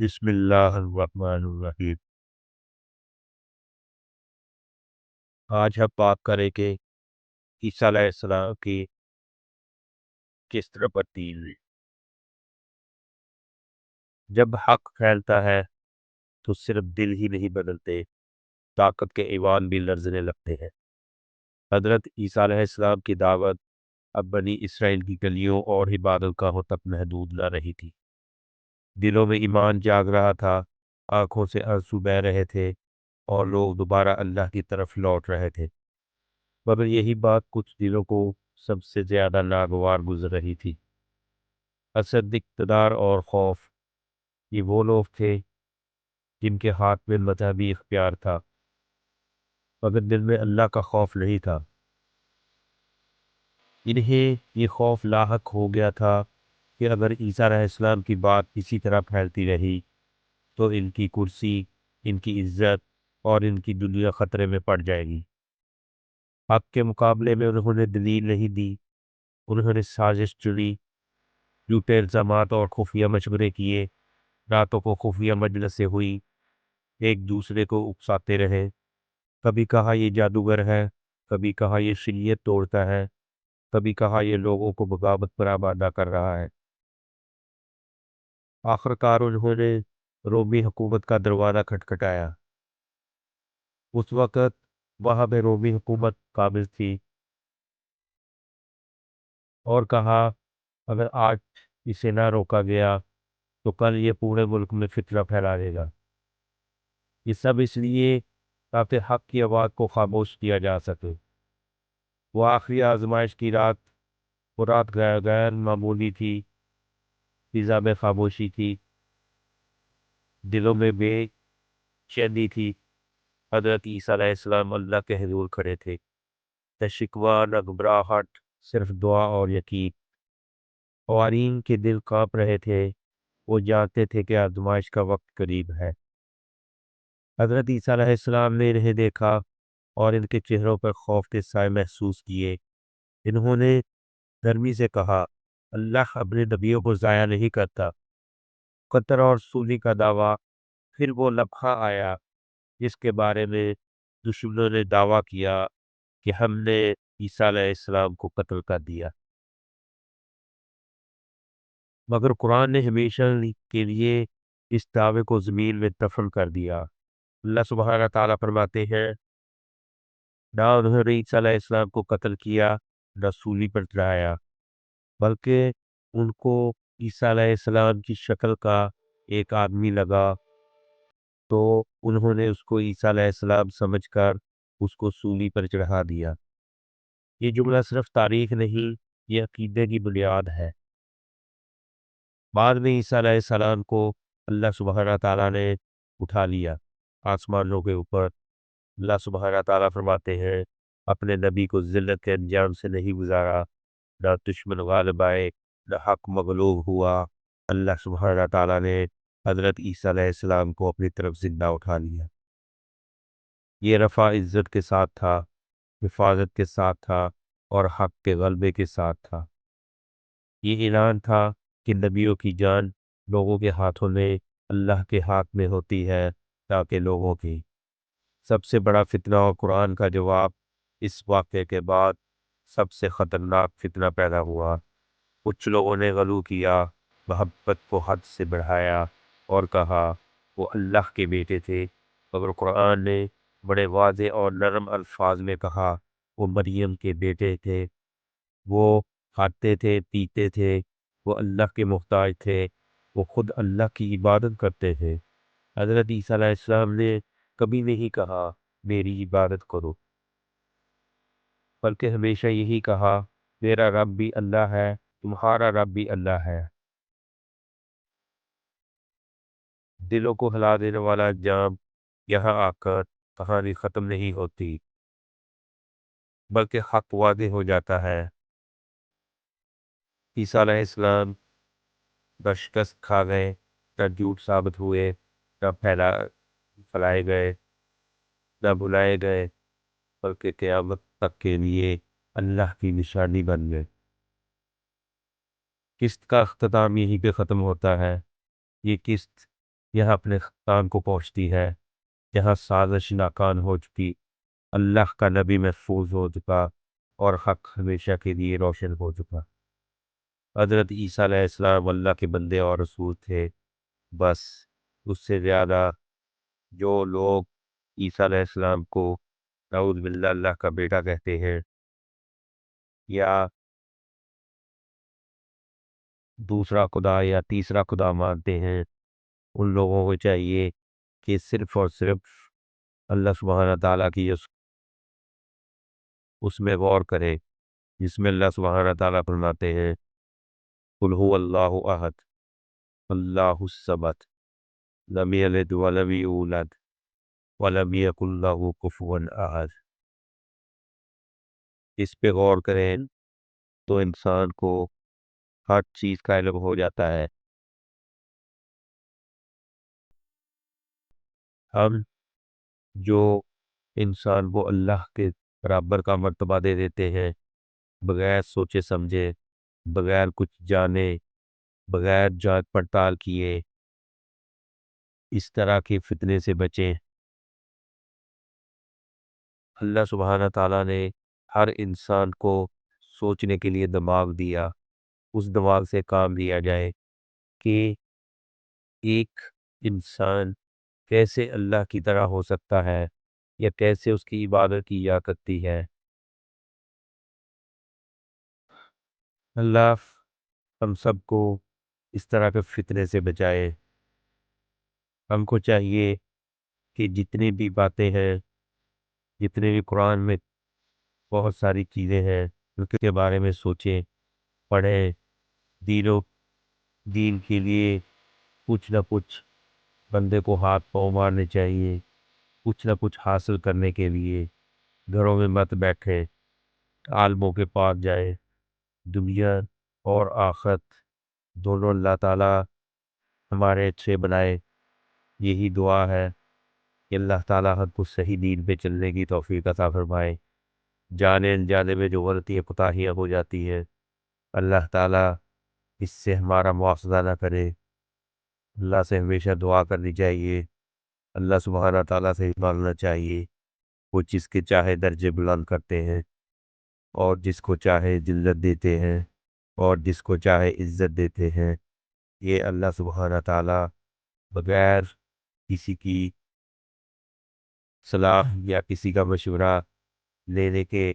بسم اللہ الرحمن الرحیم۔ آج ہم بات کریں کہ عیسیٰ علیہ السلام کی کس طرح تبدیل ہوئی۔ جب حق پھیلتا ہے تو صرف دل ہی نہیں بدلتے، طاقت کے ایوان بھی لرزنے لگتے ہیں۔ حضرت عیسیٰ علیہ السلام کی دعوت اب بنی اسرائیل کی گلیوں اور عبادت گاہوں تک محدود نہ رہی تھی۔ دلوں میں ایمان جاگ رہا تھا، آنکھوں سے آنسو بہہ رہے تھے اور لوگ دوبارہ اللہ کی طرف لوٹ رہے تھے۔ مگر یہی بات کچھ دلوں کو سب سے زیادہ ناگوار گزر رہی تھی۔ حسد، اقتدار اور خوف، یہ وہ لوگ تھے جن کے ہاتھ میں مذہبی اختیار تھا مگر دل میں اللہ کا خوف نہیں تھا۔ انہیں یہ خوف لاحق ہو گیا تھا کہ اگر عیسیٰ علیہ السلام کی بات اسی طرح پھیلتی رہی تو ان کی کرسی، ان کی عزت اور ان کی دنیا خطرے میں پڑ جائے گی۔ حق کے مقابلے میں انہوں نے دلیل نہیں دی، انہوں نے سازش چنی، جھوٹے الزامات اور خفیہ مشورے کیے، راتوں کو خفیہ مجلسیں ہوئی، ایک دوسرے کو اکساتے رہے۔ کبھی کہا یہ جادوگر ہے، کبھی کہا یہ شریعت توڑتا ہے، کبھی کہا یہ لوگوں کو بغاوت پر آمادہ کر رہا ہے۔ آخر کار انہوں نے رومی حکومت کا دروازہ کھٹکھٹایا۔ اس وقت وہاں میں رومی حکومت قابض تھی اور کہا اگر آج اسے نہ روکا گیا تو کل یہ پورے ملک میں فتنہ پھیلا دے گا۔ یہ سب اس لیے تاکہ حق کی آواز کو خاموش کیا جا سکے۔ وہ آخری آزمائش کی رات، وہ رات غیر معمولی تھی، فضا میں خاموشی تھی، دلوں میں بے چینی تھی۔ حضرت عیسیٰ علیہ السلام اللہ کے حضور کھڑے تھے، نہ شکوہ نہ گھبراہٹ، صرف دعا اور یقین۔ حوارین کے دل کانپ رہے تھے، وہ جانتے تھے کہ آزمائش کا وقت قریب ہے۔ حضرت عیسیٰ علیہ السلام نے انہیں دیکھا اور ان کے چہروں پر خوف کے سائے محسوس کیے۔ انہوں نے نرمی سے کہا، اللہ اپنے نبیوں کو ضائع نہیں کرتا۔ قطر اور سولی کا دعویٰ۔ پھر وہ لمحہ آیا جس کے بارے میں دشمنوں نے دعویٰ کیا کہ ہم نے عیسیٰ علیہ السلام کو قتل کر دیا، مگر قرآن نے ہمیشہ کے لیے اس دعوے کو زمین میں دفن کر دیا۔ اللہ سبحانہ تعالیٰ فرماتے ہیں، نہ انہوں نے عیسیٰ علیہ السلام کو قتل کیا نہ سولی پر چڑھایا، بلکہ ان کو عیسیٰ علیہ السلام کی شکل کا ایک آدمی لگا تو انہوں نے اس کو عیسیٰ علیہ السلام سمجھ کر اس کو سولی پر چڑھا دیا۔ یہ جملہ صرف تاریخ نہیں، یہ عقیدے کی بنیاد ہے۔ بعد میں عیسیٰ علیہ السلام کو اللہ سبحانہ تعالیٰ نے اٹھا لیا آسمانوں کے اوپر۔ اللہ سبحانہ تعالیٰ فرماتے ہیں، اپنے نبی کو ذلت کے انجام سے نہیں گزارا، نہ دشمن غالب آئے نہ حق مغلوب ہوا۔ اللہ سبحانہ تعالیٰ نے حضرت عیسیٰ علیہ السلام کو اپنی طرف زندہ اٹھا لیا۔ یہ رفع عزت کے ساتھ تھا، حفاظت کے ساتھ تھا اور حق کے غلبے کے ساتھ تھا۔ یہ اعلان تھا کہ نبیوں کی جان لوگوں کے ہاتھوں میں اللہ کے ہاتھ میں ہوتی ہے، تاکہ لوگوں کی سب سے بڑا فتنہ اور قرآن کا جواب۔ اس واقعے کے بعد سب سے خطرناک فتنہ پیدا ہوا۔ کچھ لوگوں نے غلو کیا، محبت کو حد سے بڑھایا اور کہا وہ اللہ کے بیٹے تھے، مگر قرآن نے بڑے واضح اور نرم الفاظ میں کہا وہ مریم کے بیٹے تھے۔ وہ کھاتے تھے، پیتے تھے، وہ اللہ کے محتاج تھے، وہ خود اللہ کی عبادت کرتے تھے۔ حضرت عیسیٰ علیہ السلام نے کبھی نہیں کہا میری عبادت کرو، بلکہ ہمیشہ یہی کہا میرا رب بھی اللہ ہے، تمہارا رب بھی اللہ ہے۔ دلوں کو ہلا دینے والا انجام۔ یہاں آ کر کہانی ختم نہیں ہوتی، بلکہ حق واضح ہو جاتا ہے۔ عیسیٰ علیہ السلام نہ شکست کھا گئے، نہ جھوٹ ثابت ہوئے، نہ پھیلائے گئے، نہ بلائے گئے، بلکہ قیامت تک کے لیے اللہ کی نشانی بن گئے۔ قسط کا اختتام یہیں پہ ختم ہوتا ہے۔ یہ قسط یہاں اپنے اختتام کو پہنچتی ہے، جہاں سازش ناکام ہو چکی، اللہ کا نبی محفوظ ہو چکا اور حق ہمیشہ کے لیے روشن ہو چکا۔ حضرت عیسیٰ علیہ السلام اللہ کے بندے اور رسول تھے، بس اس سے زیادہ جو لوگ عیسیٰ علیہ السلام کو نعوذ باللہ اللہ کا بیٹا کہتے ہیں یا دوسرا خدا یا تیسرا خدا مانتے ہیں، ان لوگوں کو چاہیے کہ صرف اور صرف اللہ سبحانہ تعالیٰ کی اس میں غور کرے، جس میں اللہ سبحانہ تعالیٰ فرماتے ہیں قل هو اللہ احد اللہ الصمد لم یلد ولم یولد ولم یکن لہ کفوا احد۔ اس پہ غور کریں تو انسان کو ہر چیز کا علم ہو جاتا ہے۔ ہم جو انسان کو اللہ کے برابر کا مرتبہ دے دیتے ہیں، بغیر سوچے سمجھے، بغیر کچھ جانے، بغیر جانچ پڑتال کیے، اس طرح کے فتنے سے بچیں۔ اللہ سبحانہ تعالیٰ نے ہر انسان کو سوچنے کے لیے دماغ دیا، اس دماغ سے کام لیا جائے کہ ایک انسان کیسے اللہ کی طرح ہو سکتا ہے یا کیسے اس کی عبادت کی جا سکتی ہے۔ اللہ ہم سب کو اس طرح کے فتنے سے بچائے۔ ہم کو چاہیے کہ جتنی بھی باتیں ہیں، جتنے بھی قرآن میں بہت ساری چیزیں ہیں، ان کے بارے میں سوچیں، پڑھیں، دین کے لیے کچھ نہ کچھ بندے کو ہاتھ پاؤں مارنے چاہیے، کچھ نہ کچھ حاصل کرنے کے لیے گھروں میں مت بیٹھے، عالموں کے پاس جائے۔ دنیا اور آخرت دونوں اللہ تعالیٰ ہمارے اچھے بنائے، یہی دعا ہے کہ اللہ تعالیٰ ہم کو صحیح دین پہ چلنے کی توفیق عطا فرمائے۔ جانے انجانے میں جو غلطیاں کوتاہیاں ہو جاتی ہیں، اللہ تعالیٰ اس سے ہمارا مواخذہ نہ کرے۔ اللہ سے ہمیشہ دعا کرنی چاہیے، اللہ سبحانہ تعالیٰ سے مانگنا چاہیے۔ وہ جس کے چاہے درجے بلند کرتے ہیں اور جس کو چاہے ذلت دیتے ہیں اور جس کو چاہے عزت دیتے ہیں۔ یہ اللہ سبحانہ تعالیٰ بغیر کسی کی صلاح یا کسی کا مشورہ لینے کے،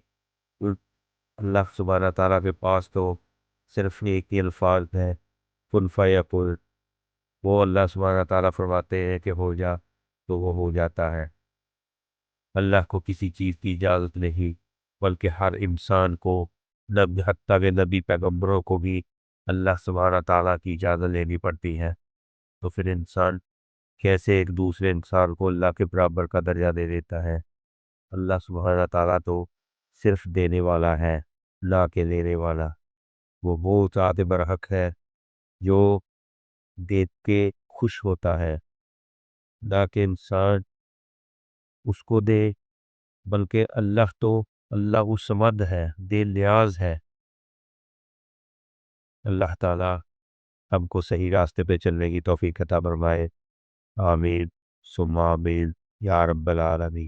اللہ سبحانہ تعالیٰ کے پاس تو صرف ایک ہی الفاظ ہے، کن فیکون۔ وہ اللہ سبحانہ تعالیٰ فرماتے ہیں کہ ہو جا تو وہ ہو جاتا ہے۔ اللہ کو کسی چیز کی اجازت نہیں، بلکہ ہر انسان کو، حتیٰ کہ نبی پیغمبروں کو بھی اللہ سبحانہ تعالیٰ کی اجازت لینی پڑتی ہے۔ تو پھر انسان کیسے ایک دوسرے انسان کو اللہ کے برابر کا درجہ دے دیتا ہے؟ اللہ سبحانہ تعالیٰ تو صرف دینے والا ہے، نہ کہ لینے والا۔ وہ ذات برحق ہے جو دیکھ کے خوش ہوتا ہے، نہ کہ انسان اس کو دے، بلکہ اللہ تو اللہ الصمد ہے، بے نیاز ہے۔ اللہ تعالیٰ ہم کو صحیح راستے پہ چلنے کی توفیق عطا فرمائے۔ آمین ثم آمین یا رب العالمین۔